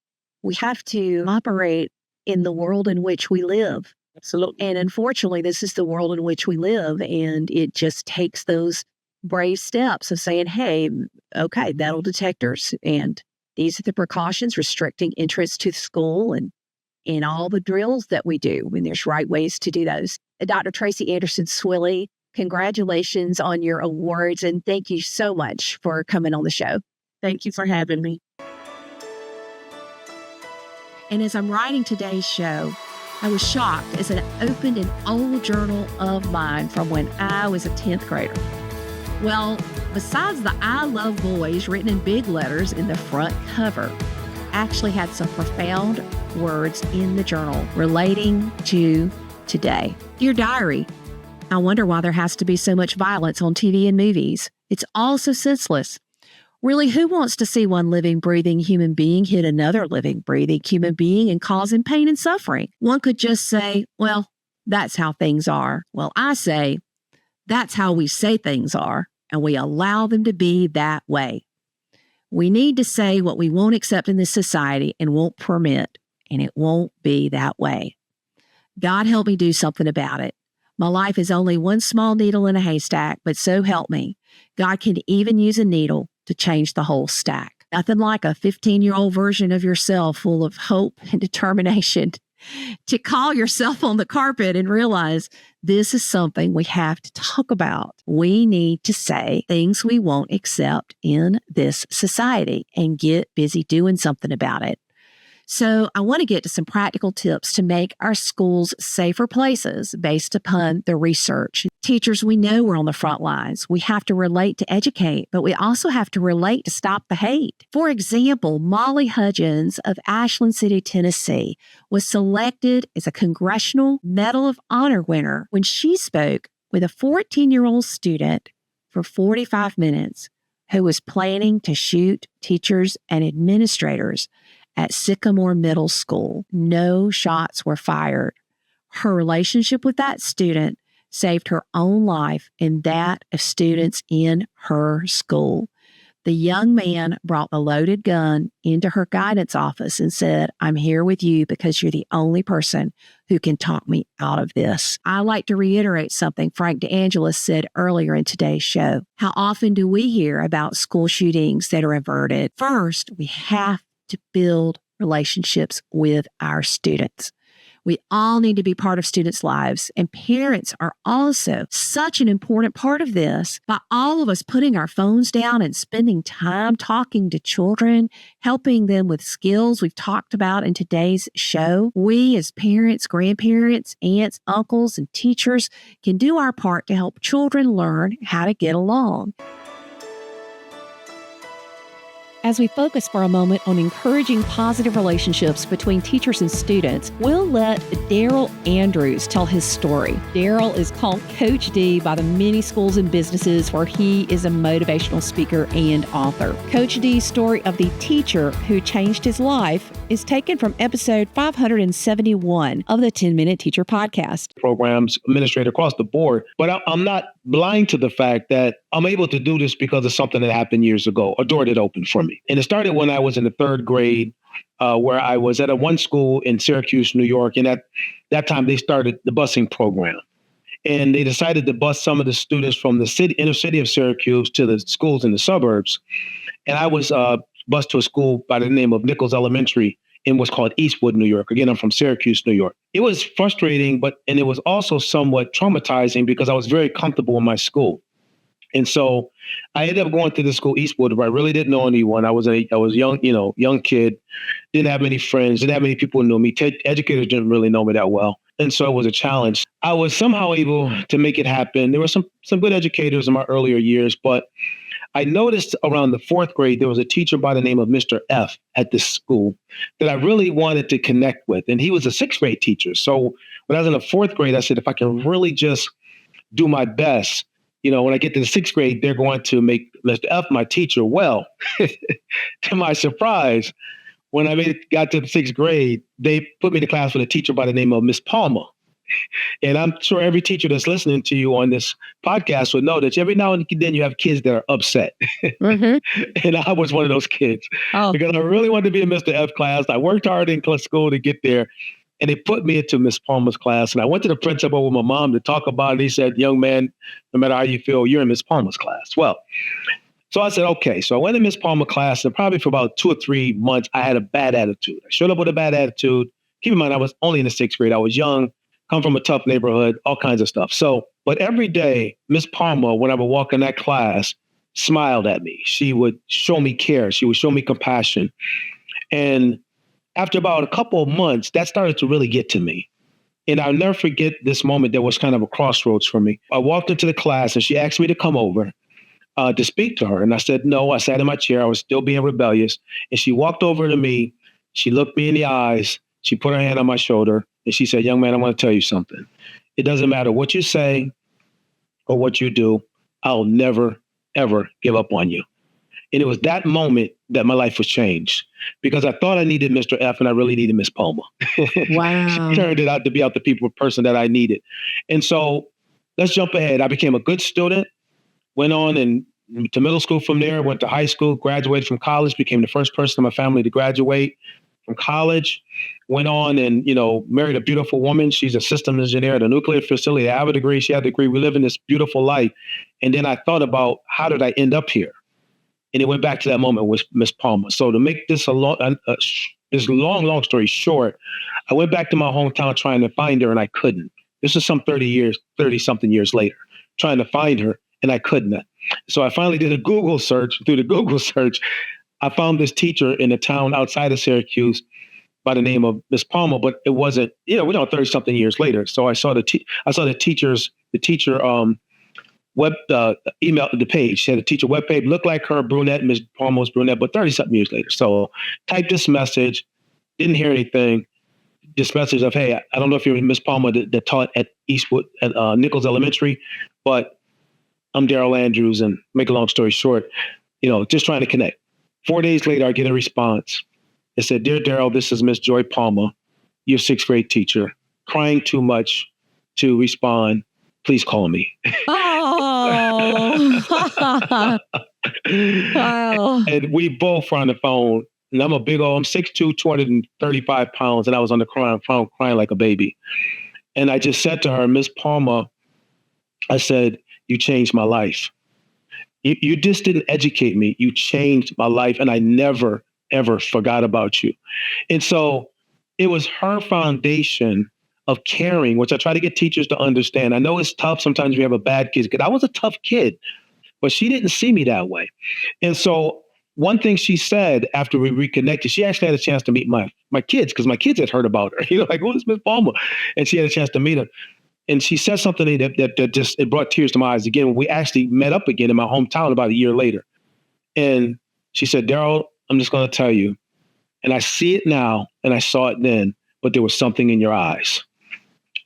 we have to operate in the world in which we live. Absolutely. And unfortunately, this is the world in which we live. And it just takes those brave steps of saying, hey, okay, metal detectors. And these are the precautions, restricting entrance to the school and in all the drills that we do when there's right ways to do those. Dr. Tracy Anderson Swilley, congratulations on your awards. And thank you so much for coming on the show. Thank you for having me. And as I'm writing today's show, I was shocked as I opened an old journal of mine from when I was a 10th grader. Well, besides the I love boys written in big letters in the front cover, actually had some profound words in the journal relating to today. Dear Diary, I wonder why there has to be so much violence on TV and movies. It's all so senseless. Really, who wants to see one living, breathing human being hit another living, breathing human being and cause him pain and suffering? One could just say, well, that's how things are. Well, I say, that's how we say things are, and we allow them to be that way. We need to say what we won't accept in this society and won't permit, and it won't be that way. God help me do something about it. My life is only one small needle in a haystack, but so help me. God can even use a needle to change the whole stack. Nothing like a 15-year-old version of yourself full of hope and determination to call yourself on the carpet and realize this is something we have to talk about. We need to say things we won't accept in this society and get busy doing something about it. So I want to get to some practical tips to make our schools safer places based upon the research. Teachers, we know we're on the front lines. We have to relate to educate, but we also have to relate to stop the hate. For example, Molly Hudgens of Ashland City, Tennessee, was selected as a Congressional Medal of Honor winner when she spoke with a 14-year-old student for 45 minutes who was planning to shoot teachers and administrators at Sycamore Middle School. No shots were fired. Her relationship with that student saved her own life and that of students in her school. The young man brought the loaded gun into her guidance office and said, I'm here with you because you're the only person who can talk me out of this. I like to reiterate something Frank DeAngelis said earlier in today's show. How often do we hear about school shootings that are averted? First, we have to build relationships with our students. We all need to be part of students' lives, and parents are also such an important part of this. By all of us putting our phones down and spending time talking to children, helping them with skills we've talked about in today's show, we as parents, grandparents, aunts, uncles, and teachers can do our part to help children learn how to get along. As we focus for a moment on encouraging positive relationships between teachers and students, we'll let Daryl Andrews tell his story. Daryl is called Coach D by the many schools and businesses where he is a motivational speaker and author. Coach D's story of the teacher who changed his life is taken from episode 571 of the 10-Minute Teacher Podcast. Programs, administrator across the board, but I'm not blind to the fact that I'm able to do this because of something that happened years ago, a door that opened for me. And it started when I was in the third grade, where I was at one school in Syracuse, New York. And at that time, they started the busing program. And they decided to bus some of the students from the inner city of Syracuse to the schools in the suburbs. And I was bused to a school by the name of Nichols Elementary in what's called Eastwood, New York. Again, I'm from Syracuse, New York. It was frustrating, and it was also somewhat traumatizing because I was very comfortable in my school. And so I ended up going to the school, Eastwood, where I really didn't know anyone. I was young, young kid, didn't have any friends, didn't have any people who knew me. Educators didn't really know me that well. And so it was a challenge. I was somehow able to make it happen. There were some good educators in my earlier years, but I noticed around the fourth grade, there was a teacher by the name of Mr. F at this school that I really wanted to connect with. And he was a sixth grade teacher. So when I was in the fourth grade, I said, if I can really just do my best, when I get to the sixth grade, they're going to make Mr. F my teacher. Well, to my surprise, when I got to the sixth grade, they put me in the class with a teacher by the name of Miss Palmer. And I'm sure every teacher that's listening to you on this podcast would know that every now and then you have kids that are upset. Mm-hmm. And I was one of those kids because I really wanted to be in Mr. F class. I worked hard in school to get there. And they put me into Miss Palmer's class. And I went to the principal with my mom to talk about it. He said, young man, no matter how you feel, you're in Miss Palmer's class. Well, so I said, okay. So I went to Miss Palmer's class, and probably for about 2 or 3 months, I had a bad attitude. I showed up with a bad attitude. Keep in mind, I was only in the sixth grade. I was young, come from a tough neighborhood, all kinds of stuff. So, but every day, Miss Palmer, when I would walk in that class, smiled at me. She would show me care. She would show me compassion. And after about a couple of months, that started to really get to me. And I'll never forget this moment that was kind of a crossroads for me. I walked into the class and she asked me to come over to speak to her. And I said, no. I sat in my chair. I was still being rebellious. And she walked over to me. She looked me in the eyes. She put her hand on my shoulder and she said, young man, I want to tell you something. It doesn't matter what you say or what you do. I'll never, ever give up on you. And it was that moment that my life was changed because I thought I needed Mr. F and I really needed Miss Palmer. Wow. She turned it out to be the person that I needed. And so let's jump ahead. I became a good student, went on to middle school from there, went to high school, graduated from college, became the first person in my family to graduate from college, went on and, married a beautiful woman. She's a systems engineer at a nuclear facility. I have a degree. She had a degree. We live in this beautiful life. And then I thought about how did I end up here? And it went back to that moment with Miss Palmer. So to make this long story short, I went back to my hometown trying to find her and I couldn't. This is some 30 something years later, trying to find her and I couldn't. So I finally did a Google search. Through the Google search, I found this teacher in a town outside of Syracuse by the name of Miss Palmer, but it wasn't, we're now 30 something years later. So I saw the teacher web email the page. She had a teacher web page, looked like her, brunette, Miss Palmer was brunette, but 30 something years later. So typed this message, didn't hear anything. This message of, hey, I don't know if you're Miss Palmer that taught at Eastwood at Nichols Elementary, but I'm Daryl Andrews, and make a long story short, just trying to connect. 4 days later, I get a response. It said, dear Daryl, this is Miss Joy Palmer, your sixth grade teacher, crying too much to respond. Please call me. Oh. Wow. And we both were on the phone. And I'm 6'2", 235 pounds. And I was on the phone crying like a baby. And I just said to her, Miss Palmer, I said, you changed my life. You just didn't educate me. You changed my life. And I never, ever forgot about you. And so it was her foundation of caring, which I try to get teachers to understand. I know it's tough. Sometimes we have a bad kid. I was a tough kid, but she didn't see me that way. And so one thing she said after we reconnected, she actually had a chance to meet my kids because my kids had heard about her. Like, who is Miss Palmer? And she had a chance to meet her. And she said something that just, it brought tears to my eyes again when we actually met up again in my hometown about a year later. And she said, Daryl, I'm just going to tell you, and I see it now and I saw it then, but there was something in your eyes.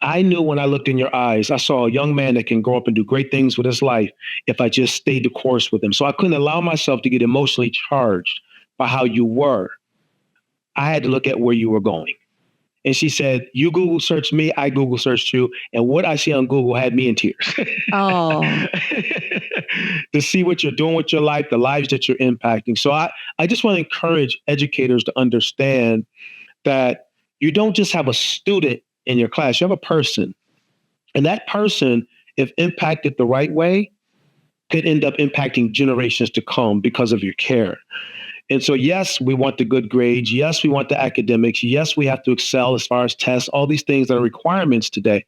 I knew when I looked in your eyes, I saw a young man that can grow up and do great things with his life if I just stayed the course with him. So I couldn't allow myself to get emotionally charged by how you were. I had to look at where you were going. And she said, you Google searched me, I Google searched you. And what I see on Google had me in tears. Oh. To see what you're doing with your life, the lives that you're impacting. So I just want to encourage educators to understand that you don't just have a student in your class, you have a person. And that person, if impacted the right way, could end up impacting generations to come because of your care. And so, yes, we want the good grades. Yes, we want the academics. Yes, we have to excel as far as tests, all these things that are requirements today.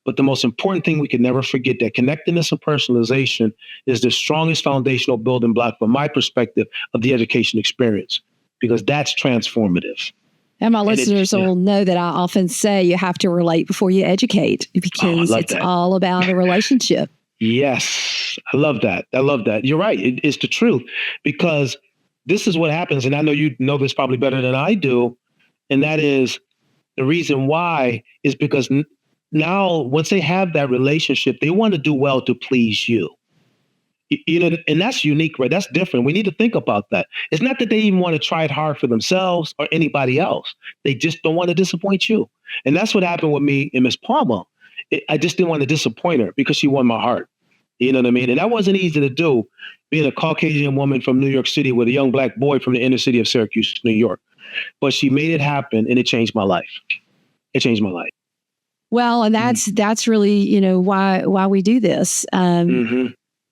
But the most important thing we can never forget, that connectedness and personalization is the strongest foundational building block, from my perspective, of the education experience, because that's transformative. And my listeners will know that I often say you have to relate before you educate, because it's all about a relationship. Yes, I love that. I love that. You're right. It's the truth, because this is what happens. And I know you know this probably better than I do. And that is the reason why is because now once they have that relationship, they want to do well to please you. You know, and that's unique, right? That's different. We need to think about that. It's not that they even want to try it hard for themselves or anybody else. They just don't want to disappoint you. And that's what happened with me and Miss Palmer. I just didn't want to disappoint her because she won my heart. You know what I mean? And that wasn't easy to do, being a Caucasian woman from New York City with a young Black boy from the inner city of Syracuse, New York. But she made it happen, and it changed my life. It changed my life. Well, and that's really, you know, why we do this.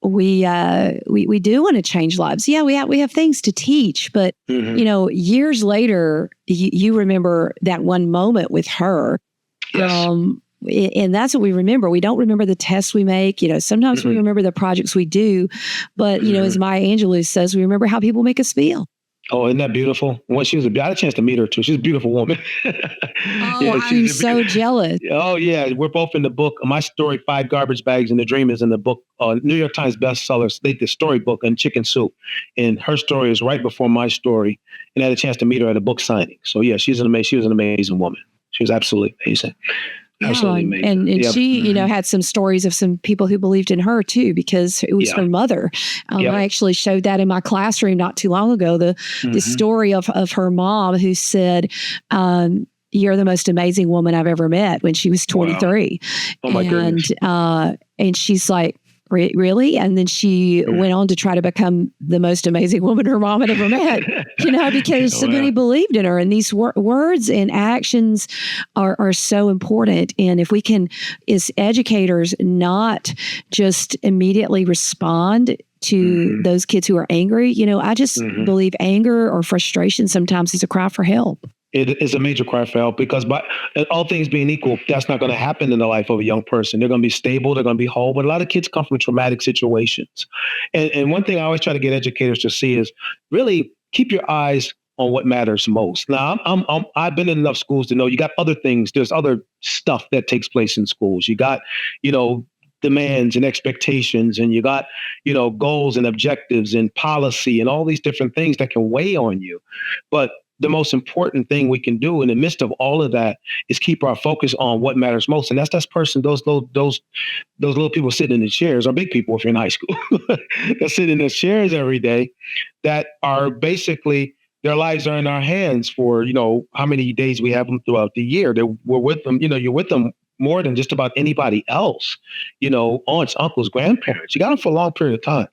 We do want to change lives. Yeah, we have things to teach, but you know, years later, you remember that one moment with her. Yes. And that's what we remember. We don't remember the tests we make. You know, sometimes we remember the projects we do, but you know, as Maya Angelou says, we remember how people make us feel. Oh, isn't that beautiful? Well, I had a chance to meet her too. She's a beautiful woman. I'm so jealous. Oh yeah, we're both in the book. My story, 5 Garbage Bags and the Dream, is in the book. New York Times bestseller, the storybook, and Chicken Soup. And her story is right before my story. And I had a chance to meet her at a book signing. So yeah, she was an amazing woman. She was absolutely amazing. Absolutely amazing. And she, you know, had some stories of some people who believed in her too, because it was her mother. I actually showed that in my classroom not too long ago, the story of her mom, who said, you're the most amazing woman I've ever met, when she was 23. Wow. Oh my goodness. And she's like, really? And then she went on to try to become the most amazing woman her mom had ever met, you know, because somebody believed in her. And these words and actions are so important. And if we can, as educators, not just immediately respond to those kids who are angry, you know, I just believe anger or frustration sometimes is a cry for help. It is a major cry for help, because by all things being equal, that's not going to happen in the life of a young person. They're going to be stable. They're going to be whole. But a lot of kids come from traumatic situations. And one thing I always try to get educators to see is really keep your eyes on what matters most. Now, I've been in enough schools to know you got other things. There's other stuff that takes place in schools. You got, you know, demands and expectations, and you got, you know, goals and objectives and policy and all these different things that can weigh on you. But the most important thing we can do in the midst of all of that is keep our focus on what matters most. And that's those little people sitting in the chairs, or big people if you're in high school, that sit in the chairs every day, that are basically, their lives are in our hands for, you know, how many days we have them throughout the year. We're with them, you know, you're with them more than just about anybody else, you know, aunts, uncles, grandparents. You got them for a long period of time.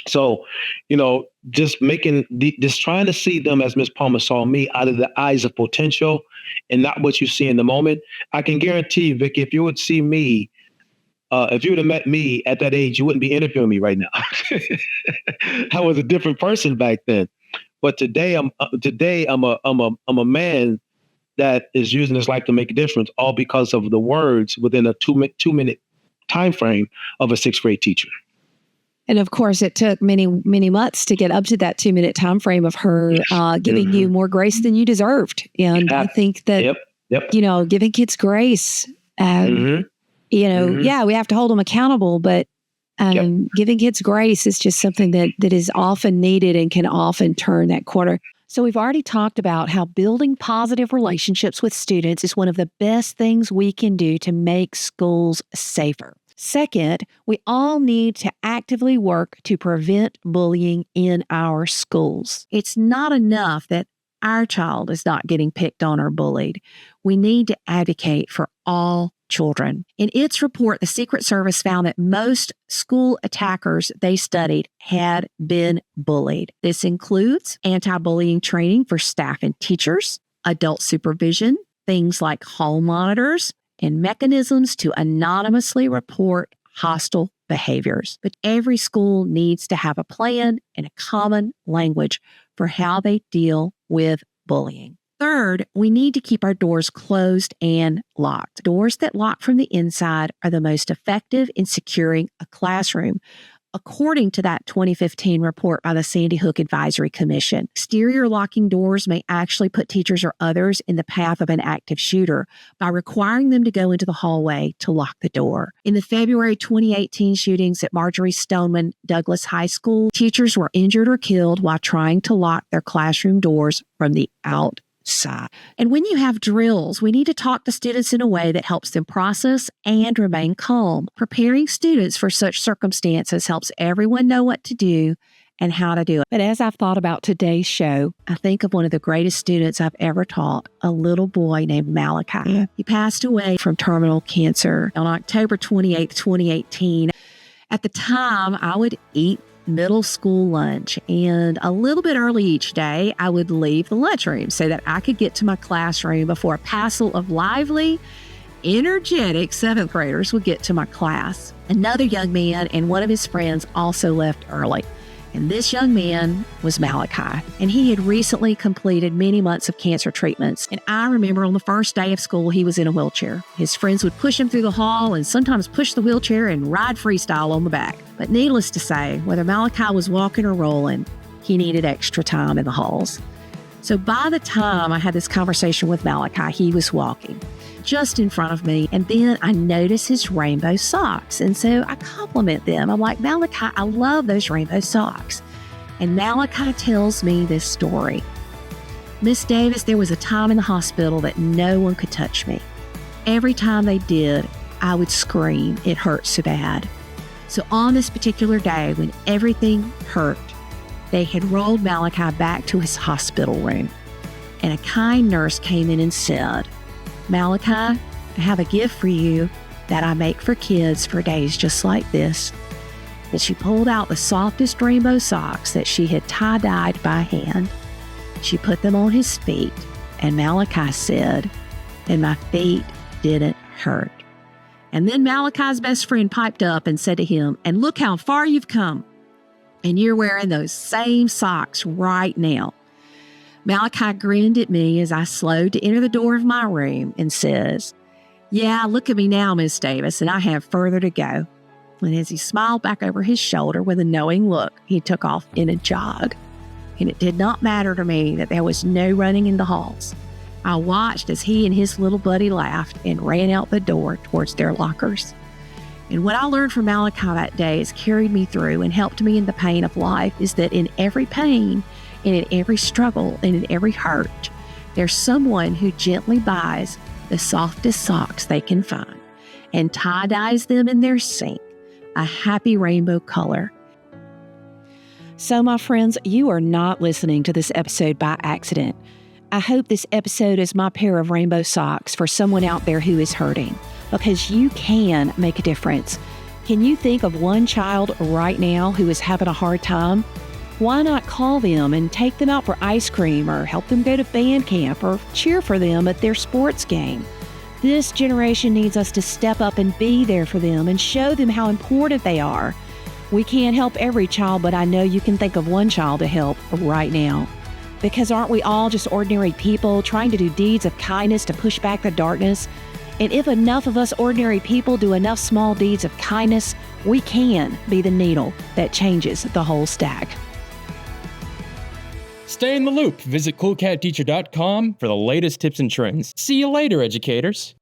So, you know, just trying to see them, as Miss Palmer saw me, out of the eyes of potential and not what you see in the moment. I can guarantee you, Vicki, if you would see me, if you would have met me at that age, you wouldn't be interviewing me right now. I was a different person back then. But today I'm a man that is using his life to make a difference, all because of the words within a 2-minute time frame of a 6th grade teacher. And of course, it took many, many months to get up to that 2-minute time frame of her giving you more grace than you deserved. And I think that, you know, giving kids grace, you know, we have to hold them accountable, but giving kids grace is just something that is often needed and can often turn that corner. So we've already talked about how building positive relationships with students is one of the best things we can do to make schools safer. Second, we all need to actively work to prevent bullying in our schools. It's not enough that our child is not getting picked on or bullied. We need to advocate for all children. In its report, the Secret Service found that most school attackers they studied had been bullied. This includes anti-bullying training for staff and teachers, adult supervision, things like hall monitors, and mechanisms to anonymously report hostile behaviors. But every school needs to have a plan and a common language for how they deal with bullying. Third, we need to keep our doors closed and locked. Doors that lock from the inside are the most effective in securing a classroom, according to that 2015 report by the Sandy Hook Advisory Commission. Exterior locking doors may actually put teachers or others in the path of an active shooter by requiring them to go into the hallway to lock the door. In the February 2018 shootings at Marjorie Stoneman Douglas High School, teachers were injured or killed while trying to lock their classroom doors from the outside. And when you have drills, we need to talk to students in a way that helps them process and remain calm. Preparing students for such circumstances helps everyone know what to do and how to do it. But as I've thought about today's show, I think of one of the greatest students I've ever taught, a little boy named Malachi. He passed away from terminal cancer on October 28, 2018. At the time, I would eat middle school lunch, and a little bit early each day, I would leave the lunchroom so that I could get to my classroom before a passel of lively, energetic seventh graders would get to my class. Another young man and one of his friends also left early. And this young man was Malachi, and he had recently completed many months of cancer treatments. And I remember on the first day of school, he was in a wheelchair. His friends would push him through the hall and sometimes push the wheelchair and ride freestyle on the back. But needless to say, whether Malachi was walking or rolling, he needed extra time in the halls. So by the time I had this conversation with Malachi, he was walking just in front of me. And then I noticed his rainbow socks. And so I compliment them. I'm like, Malachi, I love those rainbow socks. And Malachi tells me this story. Miss Davis, there was a time in the hospital that no one could touch me. Every time they did, I would scream. It hurt so bad. So on this particular day, when everything hurt, they had rolled Malachi back to his hospital room. And a kind nurse came in and said, Malachi, I have a gift for you that I make for kids for days just like this. And she pulled out the softest rainbow socks that she had tie-dyed by hand. She put them on his feet, and Malachi said, and my feet didn't hurt. And then Malachi's best friend piped up and said to him, and look how far you've come. And you're wearing those same socks right now. Malachi grinned at me as I slowed to enter the door of my room and says, yeah, look at me now, Miss Davis, and I have further to go. And as he smiled back over his shoulder with a knowing look, he took off in a jog. And it did not matter to me that there was no running in the halls. I watched as he and his little buddy laughed and ran out the door towards their lockers. And what I learned from Malachi that day has carried me through and helped me in the pain of life is that in every pain, and in every struggle, and in every hurt, there's someone who gently buys the softest socks they can find and tie-dyes them in their sink, a happy rainbow color. So, my friends, you are not listening to this episode by accident. I hope this episode is my pair of rainbow socks for someone out there who is hurting, because you can make a difference. Can you think of one child right now who is having a hard time? Why not call them and take them out for ice cream, or help them go to band camp, or cheer for them at their sports game? This generation needs us to step up and be there for them and show them how important they are. We can't help every child, but I know you can think of one child to help right now. Because aren't we all just ordinary people trying to do deeds of kindness to push back the darkness? And if enough of us ordinary people do enough small deeds of kindness, we can be the needle that changes the whole stack. Stay in the loop. Visit coolcatteacher.com for the latest tips and trends. See you later, educators.